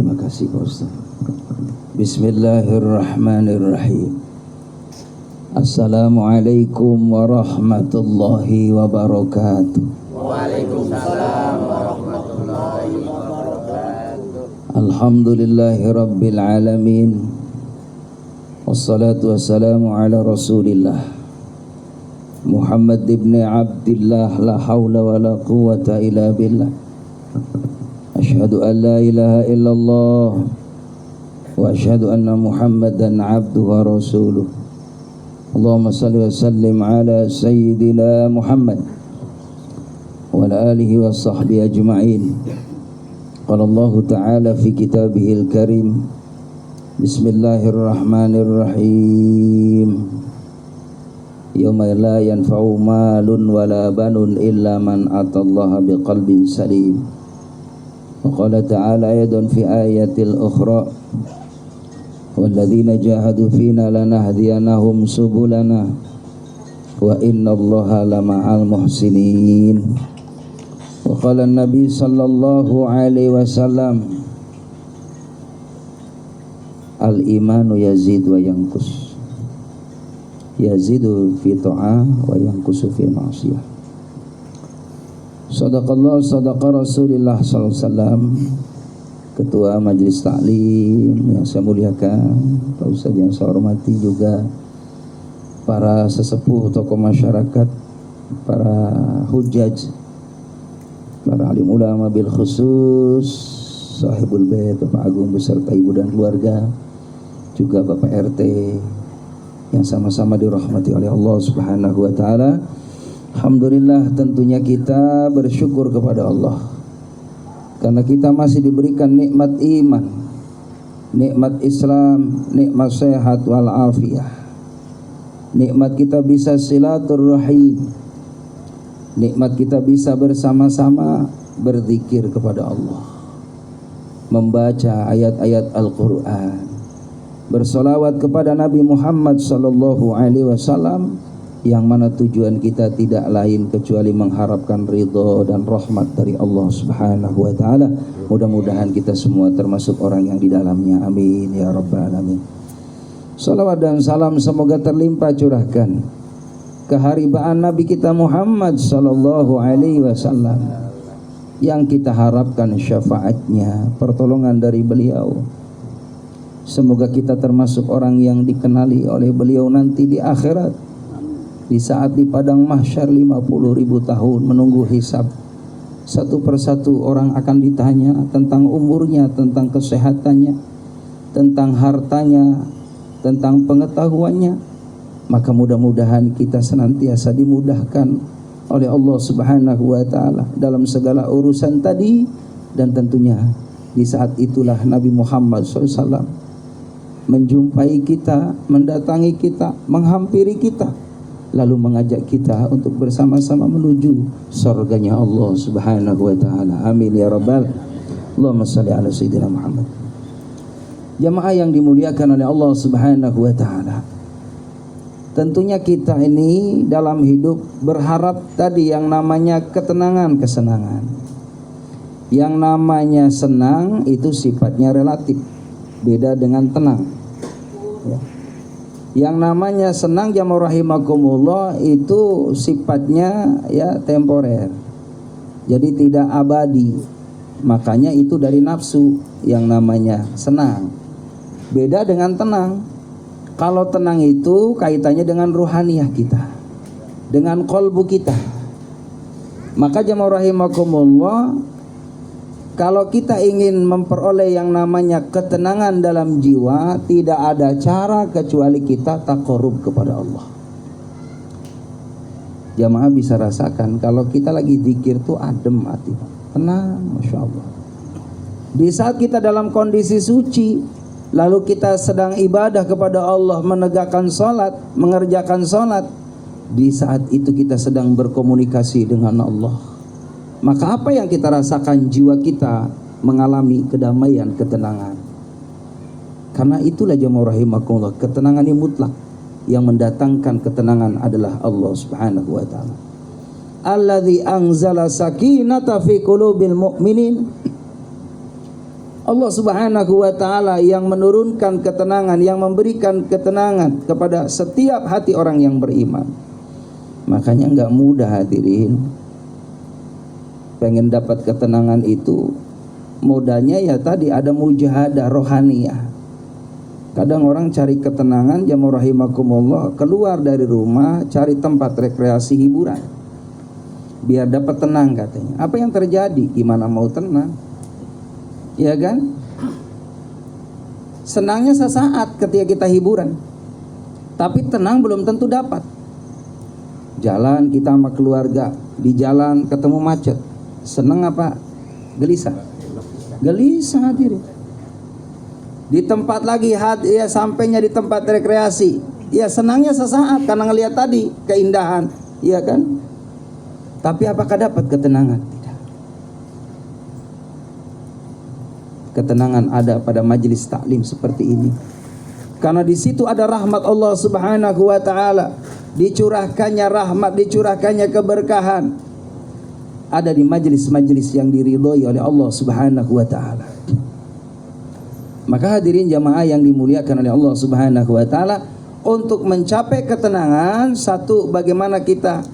Terima kasih Pak Ustaz. Bismillahirrahmanirrahim. Assalamualaikum warahmatullahi wabarakatuh. Waalaikumsalam warahmatullahi wabarakatuh. Alhamdulillahi rabbil alamin. Wassalatu wassalamu ala rasulillah Muhammad ibn Abdillah, la hawla wa la quwwata illa billah. Ashhadu an la ilaha illallah wa ashhadu anna Muhammadan abduhu wa rasuluh. Allahumma salli wa sallim ala sayyidina Muhammad wa ala alihi wa sahbihi ajma'in. Qala Allah ta'ala fi kitabihil karim, bismillahirrahmanirrahim. Yauma la yanfa'u malun wala banun illa man atallaha biqalbin salim. Wa qala ta'ala aydan fi ayatil ukhra, walladzina jahadu fina lanahdiyanahum subulana wa innallaha lama'al muhsinin. Wa qala an-nabi sallallahu alaihi wasallam, al-imanu yazid wa yanqus, yazidu fi ta'ah wa yanqusu fi ma'siyah. Sadaqallah sadaqa Rasulullah sallallahu alaihi wasallam. Ketua Majelis Taklim yang saya muliakan, Pak Ustaz yang saya hormati, juga para sesepuh tokoh masyarakat, para hujjaj, para alim ulama bil khusus, sahibul bait, Bapak Agung beserta ibu dan keluarga, juga Bapak RT yang sama-sama dirahmati oleh Allah Subhanahu wa taala. Alhamdulillah, tentunya kita bersyukur kepada Allah karena kita masih diberikan nikmat iman, nikmat Islam, nikmat sehat wal afiyah, nikmat kita bisa silaturrahim, nikmat kita bisa bersama-sama berzikir kepada Allah, membaca ayat-ayat Al-Quran, bersolawat kepada Nabi Muhammad sallallahu alaihi wasallam, yang mana tujuan kita tidak lain kecuali mengharapkan ridha dan rahmat dari Allah Subhanahu wa taala. Mudah-mudahan kita semua termasuk orang yang di dalamnya. Amin ya rabbal alamin. Salawat dan salam semoga terlimpah curahkan keharibaan Nabi kita Muhammad sallallahu alaihi wasallam, yang kita harapkan syafaatnya, pertolongan dari beliau. Semoga kita termasuk orang yang dikenali oleh beliau nanti di akhirat, di saat di padang mahsyar 50.000 tahun menunggu hisab. Satu persatu orang akan ditanya tentang umurnya, tentang kesehatannya, tentang hartanya, tentang pengetahuannya. Maka mudah-mudahan kita senantiasa dimudahkan oleh Allah Subhanahu wa taala dalam segala urusan tadi. Dan tentunya di saat itulah Nabi Muhammad SAW menjumpai kita, mendatangi kita, menghampiri kita, lalu mengajak kita untuk bersama-sama menuju surganya Allah Subhanahu wa taala. Amin ya rabbal. Allahumma shalli ala sayyidina Muhammad. Jamaah yang dimuliakan oleh Allah Subhanahu wa taala, tentunya kita ini dalam hidup berharap tadi yang namanya ketenangan, kesenangan. Yang namanya senang itu sifatnya relatif, beda dengan tenang ya. Yang namanya senang jamaah rahimakumullah itu sifatnya ya temporer, jadi tidak abadi. Makanya itu dari nafsu yang namanya senang. Beda dengan tenang. Kalau tenang itu kaitannya dengan ruhaniyah kita, dengan qalbu kita. Maka jamaah rahimakumullah, kalau kita ingin memperoleh yang namanya ketenangan dalam jiwa, tidak ada cara kecuali kita taqarrub kepada Allah. Jamaah bisa rasakan kalau kita lagi zikir tuh adem hati, tenang, Masya Allah. Di saat kita dalam kondisi suci, lalu kita sedang ibadah kepada Allah, menegakkan sholat, mengerjakan sholat, di saat itu kita sedang berkomunikasi dengan Allah. Maka apa yang kita rasakan, jiwa kita mengalami kedamaian, ketenangan. Karena itulah jamaah rahimakumullah, ketenangan yang mutlak. Yang mendatangkan ketenangan adalah Allah Subhanahu wa taala. Alladzi anzala sakinata fi qulubil mu'minin. Allah Subhanahu wa ta'ala yang menurunkan ketenangan, yang memberikan ketenangan kepada setiap hati orang yang beriman. Makanya nggak mudah hadirin. Pengen dapat ketenangan itu modalnya ya tadi ada mujahadah rohaniyah. Kadang orang cari ketenangan, jamaah rahimakumullah, keluar dari rumah cari tempat rekreasi hiburan biar dapat tenang katanya. Apa yang terjadi? Gimana mau tenang? Ya kan? Senangnya sesaat ketika kita hiburan, tapi tenang belum tentu dapat. Jalan kita sama keluarga, di jalan ketemu macet, senang apa? Gelisah. Gelisah hadirin. Di tempat lagi ya sampainya di tempat rekreasi, ya senangnya sesaat karena ngelihat tadi keindahan, ya kan? Tapi apakah dapat ketenangan? Tidak. Ketenangan ada pada majelis taklim seperti ini. Karena di situ ada rahmat Allah Subhanahu wa taala, dicurahkannya rahmat, dicurahkannya keberkahan. Ada di majelis-majelis yang diridhoi oleh Allah Subhanahu wa taala. Maka hadirin jamaah yang dimuliakan oleh Allah Subhanahu wa taala, untuk mencapai ketenangan, satu, bagaimana kita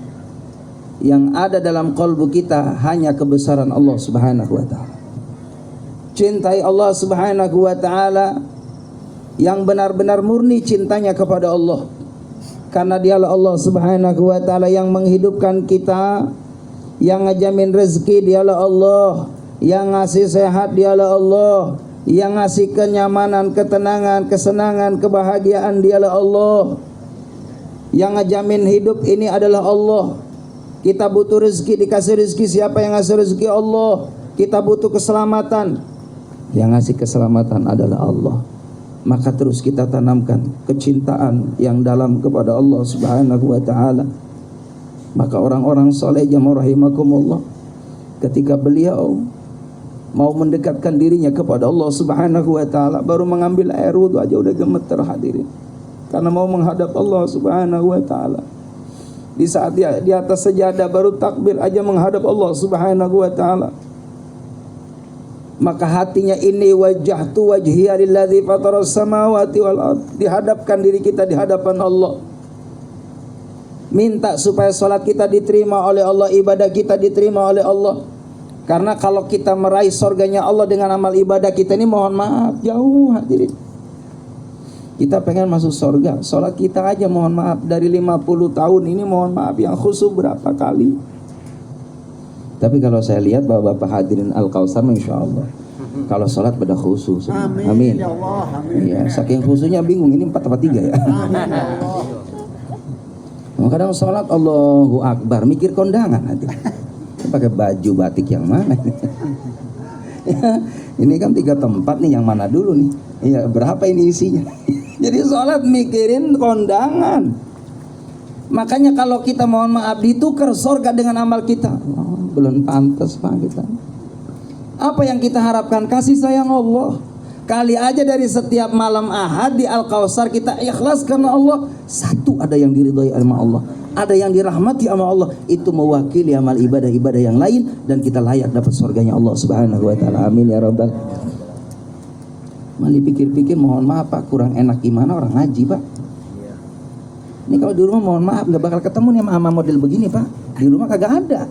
yang ada dalam qalbu kita hanya kebesaran Allah Subhanahu wa taala. Cintai Allah Subhanahu wa taala yang benar-benar murni cintanya kepada Allah. Karena dialah Allah Subhanahu wa taala yang menghidupkan kita, yang ngejamin rezeki dialah Allah, yang ngasih sehat dialah Allah, yang ngasih kenyamanan, ketenangan, kesenangan, kebahagiaan dialah Allah. Yang ngejamin hidup ini adalah Allah. Kita butuh rezeki, dikasih rezeki siapa yang ngasih rezeki? Allah. Kita butuh keselamatan, yang ngasih keselamatan adalah Allah. Maka terus kita tanamkan kecintaan yang dalam kepada Allah Subhanahu wa taala. Maka orang-orang soleh jamaah rahimakumullah, ketika beliau mau mendekatkan dirinya kepada Allah Subhanahu wa taala, baru mengambil air wudu aja udah gemeter hadirin. Karena mau menghadap Allah Subhanahu wa taala. Di saat dia di atas sejadah baru takbir aja menghadap Allah Subhanahu wa taala. Maka hatinya, ini wajjahtu wajhiya lilladzi fataras samawati wal ard, dihadapkan diri kita di hadapan Allah. Minta supaya salat kita diterima oleh Allah, ibadah kita diterima oleh Allah. Karena kalau kita meraih surganya Allah dengan amal ibadah kita ini, mohon maaf jauh hadirin. Kita pengen masuk surga, salat kita aja mohon maaf dari 50 tahun ini mohon maaf yang khusyuk berapa kali. Tapi kalau saya lihat bapak-bapak hadirin Al-Kautsar, insya Allah kalau sholat pada khusyuk semua. Amin. Ya Allah, amin. Ya, saking khusyuknya bingung ini 4 apa 3 ya. Amin ya Allah. Kadang sholat Allahu Akbar mikir kondangan nanti. Pakai baju batik yang mana? Ini kan 3 tempat nih, yang mana dulu nih? Iya, berapa ini isinya? Jadi sholat mikirin kondangan. Makanya kalau kita mohon maaf ditukar surga dengan amal kita, belum pantas pak kita. Apa yang kita harapkan? Kasih sayang Allah. Kali aja dari setiap malam Ahad di Al-Kautsar kita ikhlas karena Allah. Satu, ada yang diridhoi sama Allah, ada yang dirahmati sama Allah. Itu mewakili amal ibadah-ibadah yang lain, dan kita layak dapat surganya Allah Subhanahu wa taala. Amin ya rabbal. Mali pikir-pikir, mohon maaf pak, kurang enak gimana orang ngaji pak. Ini kalau di rumah mohon maaf nggak bakal ketemu nih sama model begini pak. Di rumah kagak ada.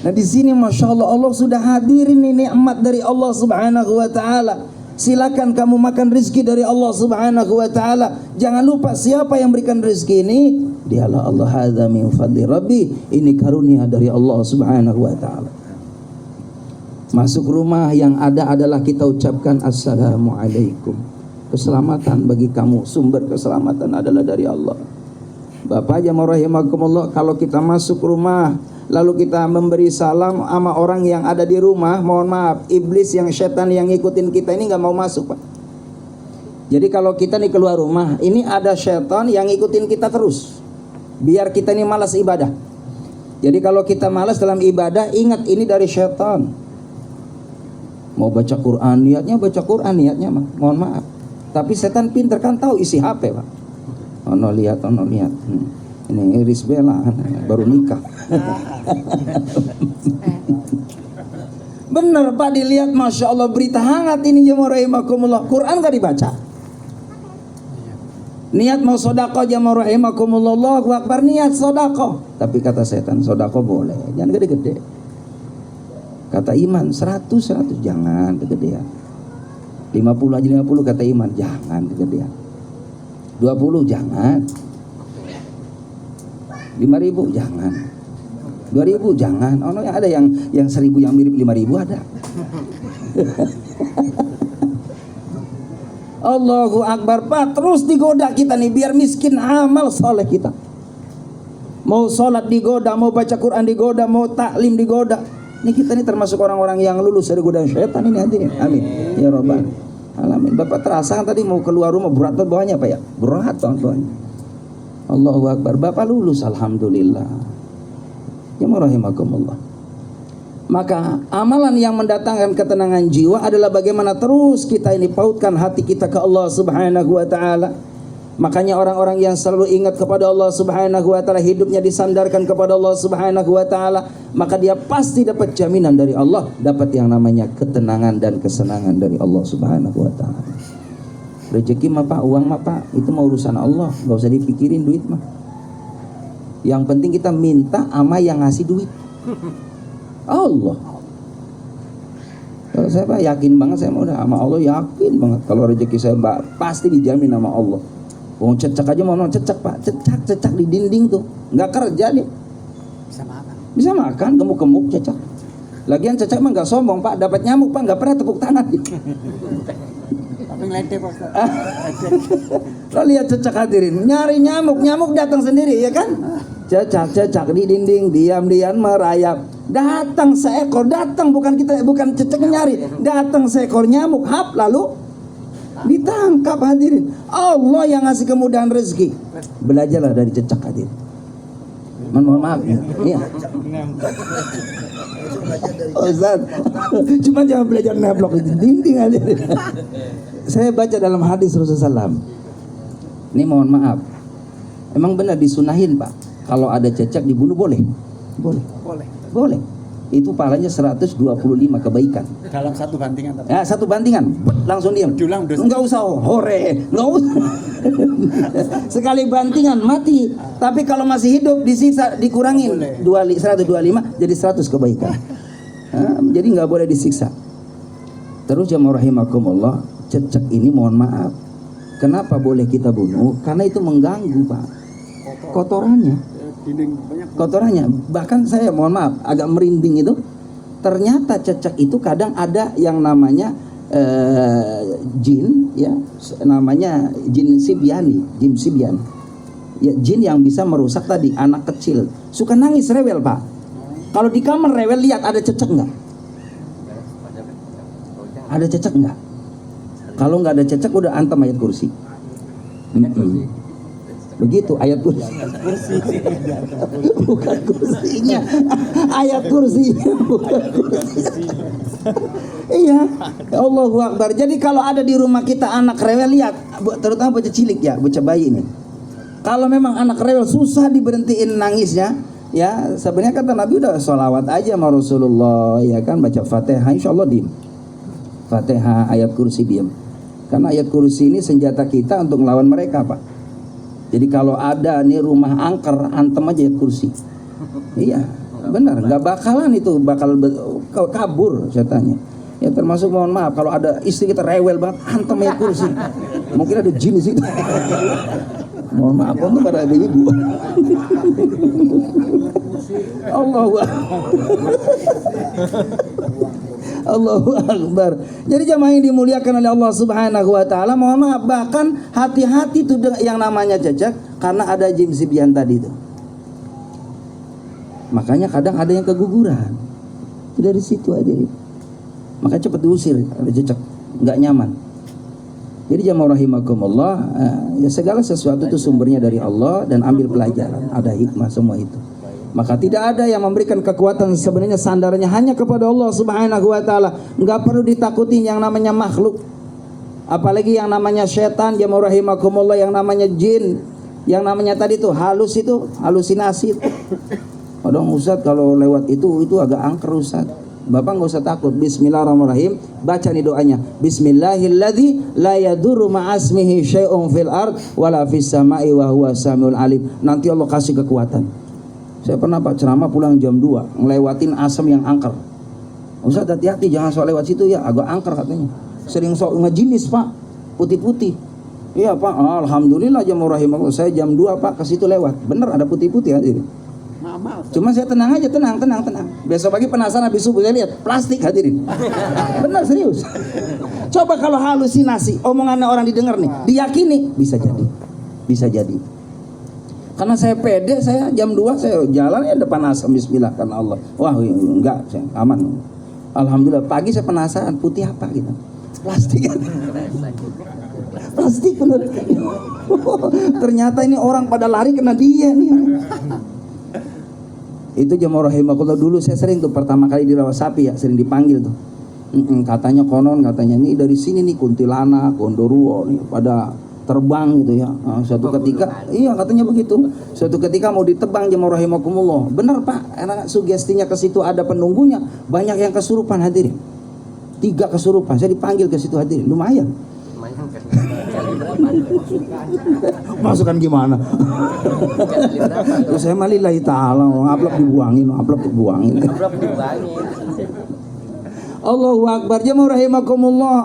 Nah di sini masya Allah, Allah sudah hadirin ini nikmat dari Allah Subhanahu wa taala. Silakan kamu makan rezeki dari Allah Subhanahu wa taala. Jangan lupa siapa yang berikan rezeki ini, dialah Allah. Hadza min fadli Rabbi, ini karunia dari Allah Subhanahu wa taala. Masuk rumah yang ada adalah kita ucapkan assalamualaikum. Keselamatan bagi kamu, sumber keselamatan adalah dari Allah. Bapak jamaah rahimakumullah, kalau kita masuk rumah lalu kita memberi salam sama orang yang ada di rumah, mohon maaf, iblis yang setan yang ngikutin kita ini nggak mau masuk pak. Jadi kalau kita nih keluar rumah, ini ada setan yang ngikutin kita terus, biar kita ini malas ibadah. Jadi kalau kita malas dalam ibadah, ingat ini dari setan. Mau baca Quran, niatnya baca Quran, niatnya mah, mohon maaf. Tapi setan pinter kan, tahu isi HP pak. Ono lihat. Ini Iris Bella baru nikah. Bener Pak, dilihat Masya Allah berita hangat ini jemaah rahimakumullah. Quran gak dibaca. Niat mau sodako jemaah rahimakumullah, Allahu Akbar, niat sodako. Tapi kata setan, sodako boleh, jangan gede-gede. Kata iman 100 jangan kegedean. 50 aja 50 kata iman, jangan kegedean. 20 jangan. 5.000 jangan. 2.000 jangan. Oh no, ada yang 1.000 yang mirip 5.000 ada. Allahu Akbar Pak, terus digoda kita nih biar miskin amal soleh kita. Mau sholat digoda, mau baca Quran digoda, mau taklim digoda. Ini kita nih termasuk orang-orang yang lulus dari godaan syaitan ini hadirin. Amin ya rabbal alamin. Bapak terasa tadi mau keluar rumah berat banget bawahnya Pak ya? Berat banget bawahnya. Allahu Akbar. Bapak lulus alhamdulillah. Ya rahimakumullah. Maka amalan yang mendatangkan ketenangan jiwa adalah bagaimana terus kita ini pautkan hati kita ke Allah Subhanahu wa taala. Makanya orang-orang yang selalu ingat kepada Allah Subhanahu wa taala, hidupnya disandarkan kepada Allah Subhanahu wa taala, maka dia pasti dapat jaminan dari Allah, dapat yang namanya ketenangan dan kesenangan dari Allah Subhanahu wa taala. Rezeki mah Pak, uang mah Pak, itu mah urusan Allah, enggak usah dipikirin duit mah. Yang penting kita minta sama yang ngasih duit. Allah. Kalau saya Pak yakin banget, saya mau udah sama Allah yakin banget kalau rezeki saya Pak pasti dijamin sama Allah. Wong cecak aja mau cecak Pak, cecak di dinding tuh, nggak kerja nih. Bisa makan, gemuk-gemuk cecak. Lagian cecak mah nggak sombong Pak, dapat nyamuk Pak nggak pernah tepuk tangan. Tapi ngeledek Pak. Lo lihat cecak hadirin, nyari nyamuk datang sendiri ya kan? Cecak di dinding, diam-diam merayap. Datang seekor, bukan cecak nyari, datang seekor nyamuk, hap lalu ditangkap hadirin. Allah yang ngasih kemudahan rezeki. Belajarlah dari cecak hadirin. Mohon maaf ya. Iya. Ustaz, cuma jangan belajar neblok di dinding hadirin. Saya baca dalam hadis Rasulullah SAW. Ini mohon maaf. Emang benar disunahin Pak. Kalau ada cecak dibunuh boleh? Boleh. Itu pahalanya 125 kebaikan. Dalam satu bandingan. Ya, satu bandingan. Langsung diam. Enggak usah hore. Enggak usah. Sekali bandingan mati. Tapi kalau masih hidup disisa dikurangin 125 jadi 100 kebaikan. Jadi enggak boleh disiksa. Terus jamaah rahimakumullah, cecak ini mohon maaf. Kenapa boleh kita bunuh? Karena itu mengganggu Pak. Kotorannya. Bahkan saya mohon maaf agak merinding itu. Ternyata cecak itu kadang ada yang namanya jin ya, namanya jin sibian. Ya, jin yang bisa merusak tadi anak kecil. Suka nangis rewel Pak. Kalau di kamar rewel lihat ada cecak enggak? Ada cecak enggak? Kalau enggak ada cecak udah antam ayat kursi. Begitu ayat kursi. Bukan kursinya. Ayat kursinya bukan kursinya. Iya. Allahu Akbar. Jadi kalau ada di rumah kita anak rewel, lihat, terutama bocah cilik ya, bocah bayi ini. Kalau memang anak rewel susah diberhentiin nangisnya, ya sebenarnya kata Nabi udah sholawat aja sama Rasulullah, ya kan, baca Fatihah, insya Allah diem. Fatihah, ayat kursi diem. Karena ayat kursi ini senjata kita untuk melawan mereka Pak. Jadi kalau ada nih rumah angker, antem aja ayat kursi. Iya, benar, nggak bakalan itu bakal kabur setannya. Ya termasuk mohon maaf kalau ada istri kita rewel banget, antem ayat kursi. Mungkin ada jin di situ. Mohon maaf untuk para ibu. Allahu Akbar. Jadi jamaah yang dimuliakan oleh Allah Subhanahu wa taala, mohon maaf, bahkan hati-hati tuh yang namanya cecak karena ada jin sibian tadi itu. Makanya kadang ada yang keguguran. Itu dari situ aja. Maka cepat diusir, ada cecak, enggak nyaman. Jadi jamaah rahimakumullah, ya segala sesuatu itu sumbernya dari Allah dan ambil pelajaran, ada hikmah semua itu. Maka tidak ada yang memberikan kekuatan, sebenarnya sandarannya hanya kepada Allah Subhanahu wa taala. Enggak perlu ditakutin yang namanya makhluk. Apalagi yang namanya setan, jamaah rahimakumullah, yang namanya jin, yang namanya tadi tuh halus itu, halusinasi. Odong Ustaz kalau lewat itu agak angker Ustaz. Bapak nggak usah takut. Bismillahirrahmanirrahim. Baca nih doanya. Bismillahilladzi la yadurru ma'asmihi syai'un fil ard wala fis sama'i wa huwa samiul alim. Nanti Allah kasih kekuatan. Saya pernah Pak ceramah pulang jam 2 ngelewatin asam yang angker. Ustaz hati-hati jangan sok lewat situ ya, agak angker katanya. Sering sok ngejinis Pak, putih-putih. Iya Pak, alhamdulillah jamaah rahimahullah. Saya jam 2 Pak ke situ lewat. Bener ada putih-putih hadirin. Cuma saya tenang aja, tenang. Besok pagi penasaran habis subuh saya lihat plastik hadirin. Bener serius. Coba kalau halusinasi, omongannya orang didengar nih, diyakini bisa jadi. Karena saya pede, saya jam 2 saya jalan ya depan asam bismillah karena Allah. Wah enggak, saya aman. Alhamdulillah pagi saya penasaran putih apa gitu. Plastik. Plastik bener. Ternyata ini orang pada lari kena dia nih. Itu jamaah rahimakumullah dulu saya sering tuh pertama kali di Rawat Sapi ya, sering dipanggil tuh. Katanya nih dari sini nih kuntilanak, gondoruo nih pada terbang gitu ya. Suatu ketika iya katanya begitu. Suatu ketika mau ditebang jamaah rahimakumullah. Benar Pak, karena sugestinya ke situ ada penunggunya, banyak yang kesurupan hadirin. 3 kesurupan, saya dipanggil ke situ hadirin. Lumayan. Masukan gimana? Terus saya malillahi ta'ala ngaplok dibuangin. Allahu Akbar. Jamaah rahimakumullah.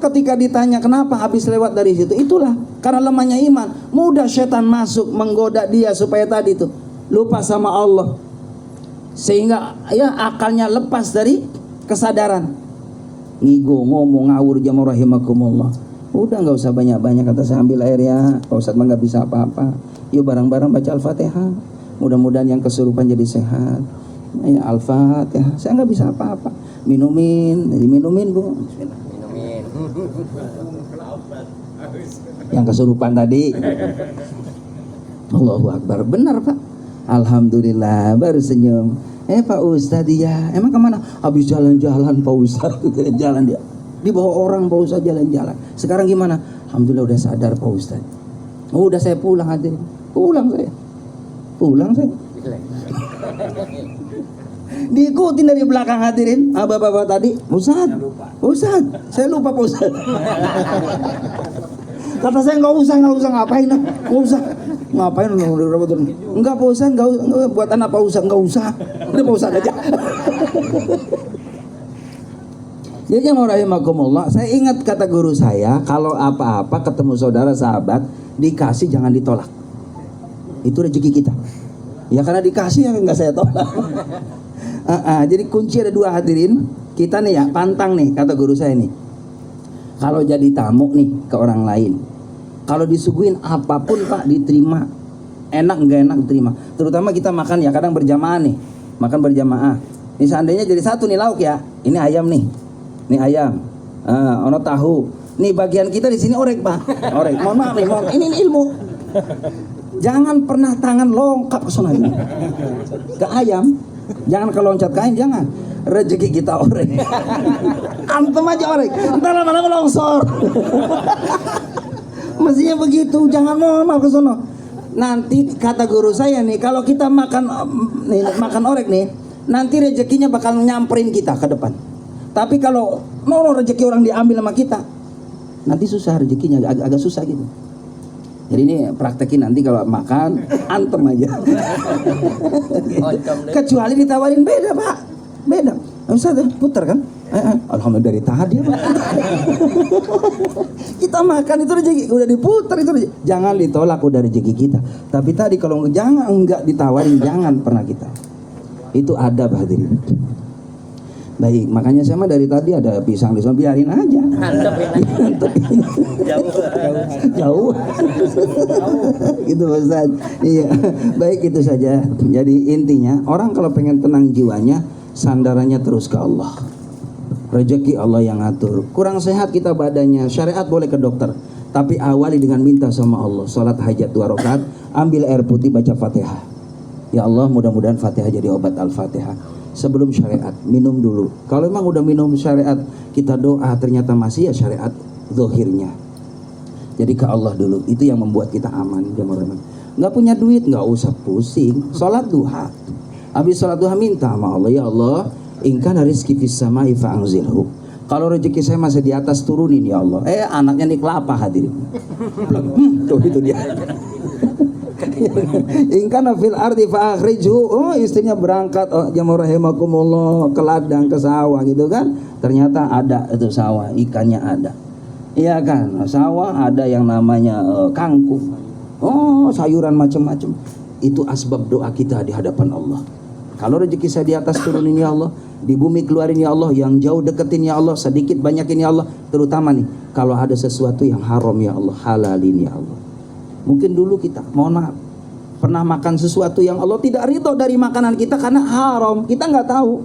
Ketika ditanya kenapa habis lewat dari situ, itulah karena lemahnya iman. Mudah setan masuk menggoda dia supaya tadi itu lupa sama Allah, sehingga ya akalnya lepas dari kesadaran. Ngigo ngomong ngawur jamaah rahimakumullah. Udah nggak usah banyak-banyak, kata saya ambil air ya, Pak Ustadz mah nggak bisa apa-apa. Yuk bareng-bareng baca Al-Fatihah. Mudah-mudahan yang kesurupan jadi sehat. Ya Al-Fatihah. Saya nggak bisa apa-apa. Minumin Bu. Bismillah. Minumin. Yang kesurupan tadi. Allahu Akbar. Benar Pak. Alhamdulillah baru senyum. Pak Ustadz ya, emang kemana? Habis jalan-jalan Pak Ustadz. Jalan dia. Di bawah orang Pak Ustadz jalan-jalan. Sekarang gimana? Alhamdulillah udah sadar Pak Ustadz. Udah saya pulang hadirin. Pulang saya. Diikutin dari belakang hadirin. Bapak-bapak tadi, Ustadz, saya lupa Pak Ustadz. Kata saya nggak usah ngapain? Nggak usah. Ngapain? Enggak Pak Ustadz, enggak buat anak Pak Ustadz, nggak usah. Udah Pak Ustadz aja. Jadi jamaah rahimakumullah, saya ingat kata guru saya, kalau apa-apa ketemu saudara sahabat dikasih jangan ditolak. Itu rezeki kita. Ya karena dikasih ya nggak saya tolak. Jadi kunci ada 2 hadirin. Kita nih ya pantang nih kata guru saya nih. Kalau jadi tamu nih ke orang lain, kalau disuguhin apapun Pak diterima, enak nggak enak diterima. Terutama kita makan ya kadang berjamaah nih, makan berjamaah. Ini seandainya jadi satu nih lauk ya, ini ayam nih. Ini ayam, ono tahu. Nih bagian kita di sini orek Pak, orek. Mohon maaf nih, ini ilmu. Jangan pernah tangan longkap ke sana ini. Ke ayam, jangan keloncat kain, jangan. Rezeki kita orek. Antem aja orek. Entar lama-lama longsor. Mestinya begitu, jangan mohon ke sana. Nanti kata guru saya nih, kalau kita makan orek nih, nanti rezekinya bakal nyamperin kita ke depan. Tapi kalau rezeki orang diambil sama kita, nanti susah rezekinya, agak susah gitu. Jadi ini praktekin nanti kalau makan, antem aja. Kecuali ditawarin beda Pak, beda. Ustaz putar kan? Alhamdulillah dari tadi Pak. Kita makan itu rezeki, udah diputar itu rezeki. Jangan ditolak udah rezeki kita. Tapi tadi kalau enggak ditawarin, jangan pernah kita. Itu adab hadirin. Baik, makanya saya mah dari tadi ada pisang di sana, biarin aja. Antepin. Jauh. Gitu Ustaz. Iya. Baik itu saja. Jadi intinya orang kalau pengen tenang jiwanya, sandarannya terus ke Allah. Rezeki Allah yang atur. Kurang sehat kita badannya, syariat boleh ke dokter. Tapi awali dengan minta sama Allah. Salat hajat 2 rakaat, ambil air putih baca Fatihah. Ya Allah, mudah-mudahan Fatihah jadi obat Al-Fatihah. Sebelum syariat, minum dulu. Kalau memang udah minum syariat, kita doa ternyata masih ya syariat zahirnya. Jadi ke Allah dulu, itu yang membuat kita aman. Nggak punya duit, nggak usah pusing. Sholat duha, habis sholat duha minta sama Allah, ya Allah, In kana rizki fis samai fa'anzilhu. Kalau rezeki saya masih di atas, turunin ya Allah. Anaknya nih kelapa hadirin. Tuh itu dia. In kana fil ardi fa'akhrijhu. Oh, istrinya berangkat, jamaah rahimakumullah, ke ladang, ke sawah gitu kan. Ternyata ada itu sawah, ikannya ada. Iya kan? Sawah ada yang namanya kangkung. Oh, sayuran macam-macam. Itu asbab doa kita di hadapan Allah. Kalau rezeki saya di atas, turunin ya Allah. Di bumi keluarin ya Allah. Yang jauh deketin ya Allah. Sedikit banyakin ya Allah. Terutama nih, kalau ada sesuatu yang haram ya Allah, halalin ya Allah. Mungkin dulu kita, mohon maaf, pernah makan sesuatu yang Allah tidak ridho dari makanan kita karena haram. Kita nggak tahu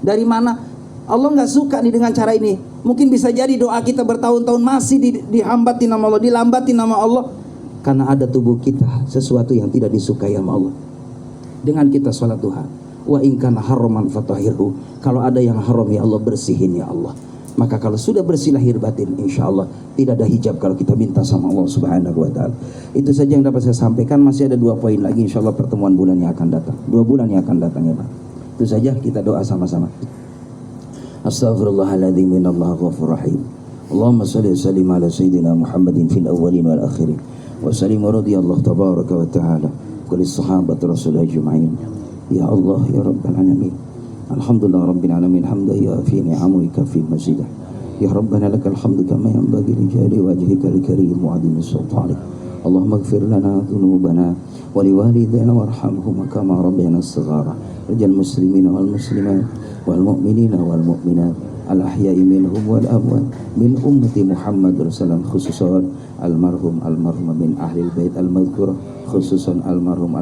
dari mana. Allah nggak suka nih dengan cara ini. Mungkin bisa jadi doa kita bertahun-tahun masih dihambatin nama Allah, dilambatin nama Allah, karena ada tubuh kita sesuatu yang tidak disukai sama Allah. Dengan kita sholat duha, wa in kana haraman fatahirhu. Kalau ada yang haram ya Allah, bersihin ya Allah. Maka kalau sudah bersih lahir batin, insya Allah tidak ada hijab kalau kita minta sama Allah Subhanahu wa ta'ala. Itu saja yang dapat saya sampaikan. Masih ada 2 poin lagi, insya Allah pertemuan bulan yang akan datang, 2 bulan yang akan datang ya Pak. Itu saja, kita doa sama-sama. Astaghfirullahaladzim, innallaha ghafurur rahim. Allahumma salli wa sallim ala sayyidina Muhammadin fil awwalin wal akhirin. Wa sallim wa radiyallahu tabaraka wa ta'ala kulli sahabat rasul ajma'in. Ya Allah ya Rabbal alamin. Alhamdulillah Rabbil alamin. Hamdan yafi ni'amuka fi mazidah. Ya Rabbana lakal hamdu kama yanbaghi li jalali wajhika al-karim wa 'azimi sultanik. Allahumma ighfir lana dhunubana wa liwalidayna warhamhum kama rabbayana shighara. Rijal muslimina wal muslimat wal mu'minina wal mu'minat al-ahya'i minhum wal amwat min ummati Muhammad sallallahu khususan almarhum min ahlil bait al-madhkur, khususan almarhum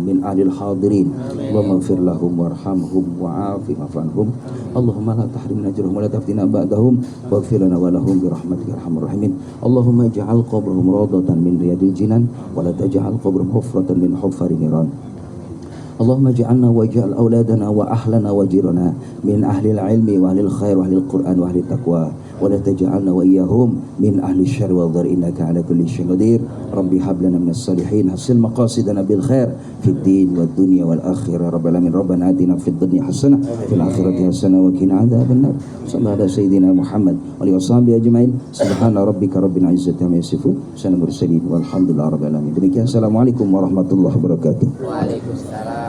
min ahlil hadirin. Allahumma ighfir lahum warhamhum wa'afi mafanhum. Allahumma la tahrimna ajrahum wa la taftina ba'dahum waghfir lana wa lahum bi rahmatika arhamar rahimin. Allahumma ij'al qabrahum rawdatan min riyadil jinan wa la taj'al qabrahum hufratan min hufarin niran. Allahumma ij'alna wa ij'al auladana wa ahlana wa jirana min ahlil ilmi wa ahlil khair wa ahlil Qur'an wa ahlil taqwa wa la taj'alna wa iyyahum min ahli syarri wal dhar innaka ala kulli syai'in qadir. Rabbi hab lana minas salihin hasil maqasidana bil khair fid din wad dunya wal akhirah. Rabbana alamin. Rabbana atina fid dunya hasanah fil akhirati hasanah wa qina adzabannar. Sallallahu ala sayyidina Muhammad wa alihi washabihi ajmain. Subhana rabbika rabbil izzati amma yasifun. Salamun mursalin walhamdulillahi rabbil alamin. Demikian, assalamualaikum warahmatullahi wabarakatuh. Waalaikumsalam.